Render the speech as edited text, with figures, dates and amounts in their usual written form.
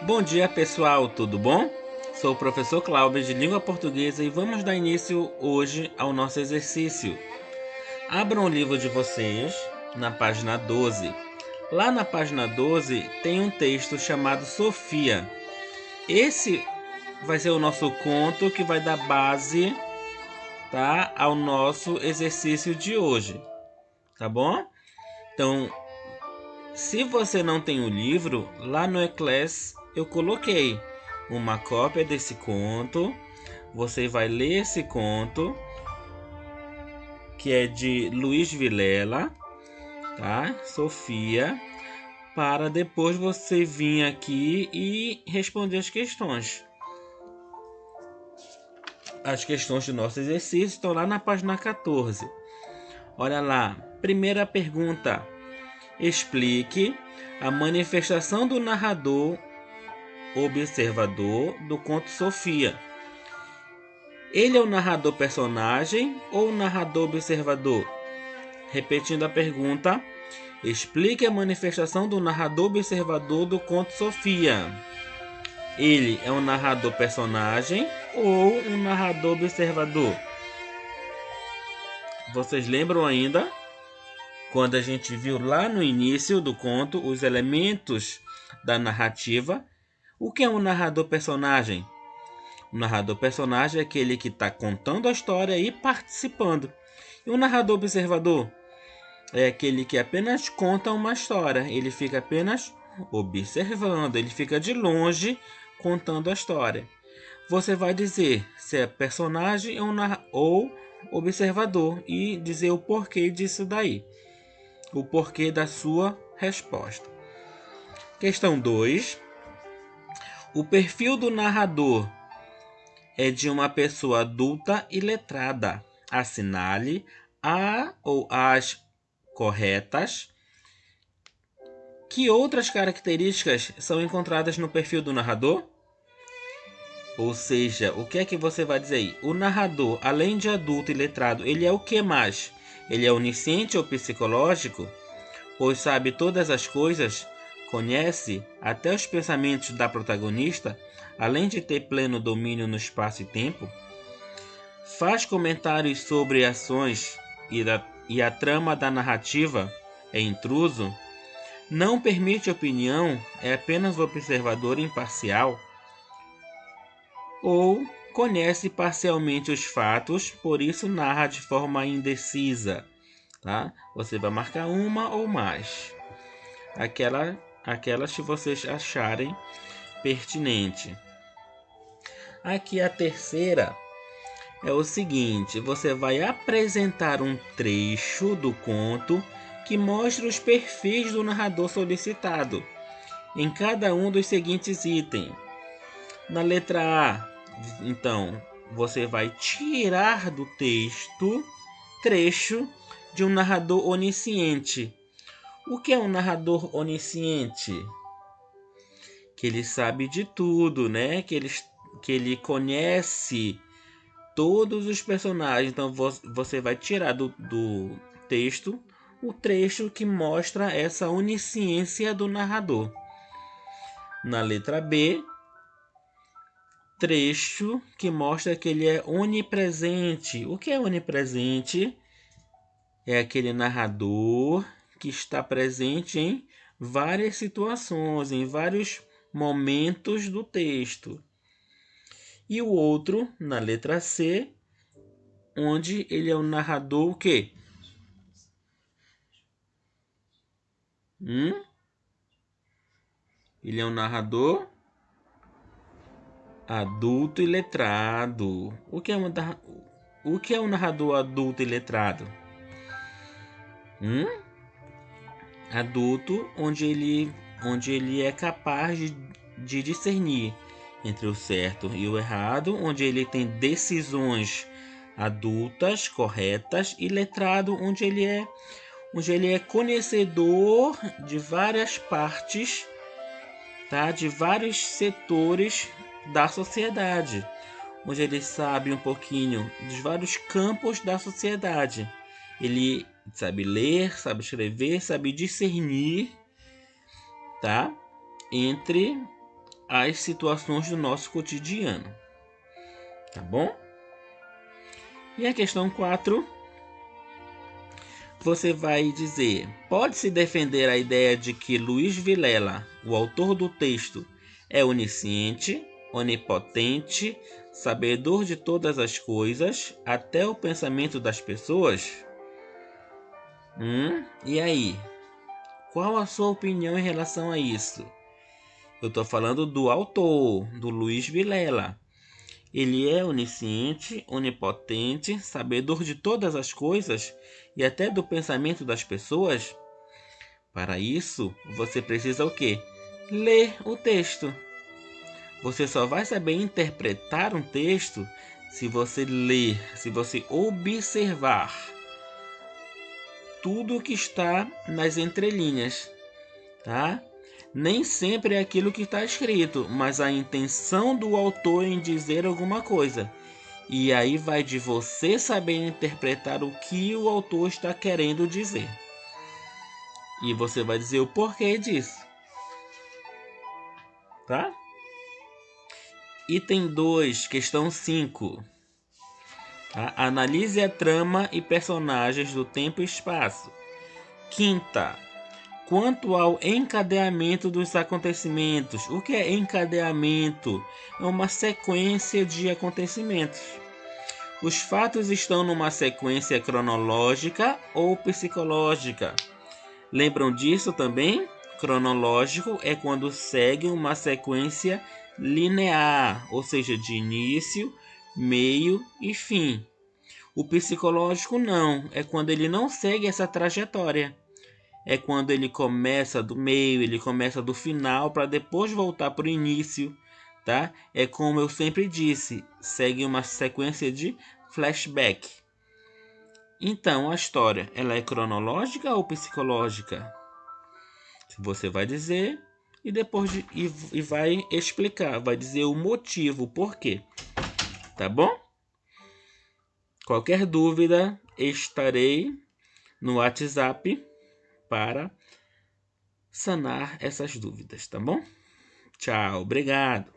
Bom dia, pessoal, tudo bom? Sou o professor Cláudio de Língua Portuguesa e vamos dar início hoje ao nosso exercício. Abram o livro de vocês na página 12. Lá na página 12 tem um texto chamado Sofia. Esse vai ser o nosso conto que vai dar base, tá, ao nosso exercício de hoje, tá bom? Então, se você não tem o livro, lá no eClass eu coloquei uma cópia desse conto. Você vai ler esse conto, que é de Luiz Vilela, tá? Sofia, para depois você vir aqui e responder as questões. As questões do nosso exercício estão lá na página 14. Olha lá, primeira pergunta. Explique a manifestação do narrador observador do conto Sofia. Ele é o narrador personagem ou o narrador observador? Repetindo a pergunta, explique a manifestação do narrador observador do conto Sofia. Ele é um narrador personagem ou um narrador observador? Vocês lembram ainda? Quando a gente viu lá no início do conto os elementos da narrativa, o que é um narrador personagem? O narrador personagem é aquele que está contando a história e participando. E o narrador observador é aquele que apenas conta uma história. Ele fica apenas observando, ele fica de longe contando a história. Você vai dizer se é personagem ou observador e dizer o porquê disso daí. O porquê da sua resposta. Questão 2. O perfil do narrador é de uma pessoa adulta e letrada. Assinale a ou as corretas. Que outras características são encontradas no perfil do narrador? Ou seja, o que é que você vai dizer aí? O narrador, além de adulto e letrado, ele é o que mais? Ele é onisciente ou psicológico? Pois sabe todas as coisas, conhece até os pensamentos da protagonista, além de ter pleno domínio no espaço e tempo? Faz comentários sobre ações e a trama da narrativa, é intruso? Não permite opinião, é apenas observador imparcial? Ou conhece parcialmente os fatos, por isso narra de forma indecisa? Tá? Você vai marcar uma ou mais. Aquelas que vocês acharem pertinente. Aqui a terceira é o seguinte: você vai apresentar um trecho do conto que mostra os perfis do narrador solicitado em cada um dos seguintes itens. Na letra A, então, você vai tirar do texto trecho de um narrador onisciente. O que é um narrador onisciente? Que ele sabe de tudo, né? Que ele conhece todos os personagens. Então você vai tirar do texto o trecho que mostra essa onisciência do narrador. Na letra B, trecho que mostra que ele é onipresente. O que é onipresente? É aquele narrador que está presente em várias situações, em vários momentos do texto. E o outro, na letra C, onde ele é o narrador o quê? Ele é um narrador adulto e letrado. O que é um narrador adulto e letrado? Adulto, onde ele é capaz de discernir entre o certo e o errado, onde ele tem decisões adultas, corretas, e letrado, onde ele é conhecedor de várias partes, tá? De vários setores da sociedade, onde ele sabe um pouquinho dos vários campos da sociedade. Ele sabe ler, sabe escrever, sabe discernir, tá? Entre às situações do nosso cotidiano. Tá bom? E a questão 4, você vai dizer: pode-se defender a ideia de que Luiz Vilela, o autor do texto, é onisciente, onipotente, sabedor de todas as coisas, até o pensamento das pessoas? E aí? Qual a sua opinião em relação a isso? Eu estou falando do autor, do Luiz Vilela. Ele é onisciente, onipotente, sabedor de todas as coisas e até do pensamento das pessoas? Para isso, você precisa o quê? Ler o texto. Você só vai saber interpretar um texto se você ler, se você observar tudo o que está nas entrelinhas, tá? Nem sempre é aquilo que está escrito, mas a intenção do autor em dizer alguma coisa. E aí vai de você saber interpretar o que o autor está querendo dizer. E você vai dizer o porquê disso. Tá? Item 2, questão 5. Tá? Analise a trama e personagens do tempo e espaço. Quinta. Quanto ao encadeamento dos acontecimentos. O que é encadeamento? É uma sequência de acontecimentos. Os fatos estão numa sequência cronológica ou psicológica. Lembram disso também? Cronológico é quando segue uma sequência linear, ou seja, de início, meio e fim. O psicológico não, é quando ele não segue essa trajetória. É quando ele começa do meio, ele começa do final para depois voltar para o início, tá? É como eu sempre disse, segue uma sequência de flashback. Então, a história, ela é cronológica ou psicológica? Você vai dizer e depois e vai explicar, vai dizer o motivo, o porquê. Tá bom? Qualquer dúvida, estarei no WhatsApp para sanar essas dúvidas, tá bom? Tchau, obrigado.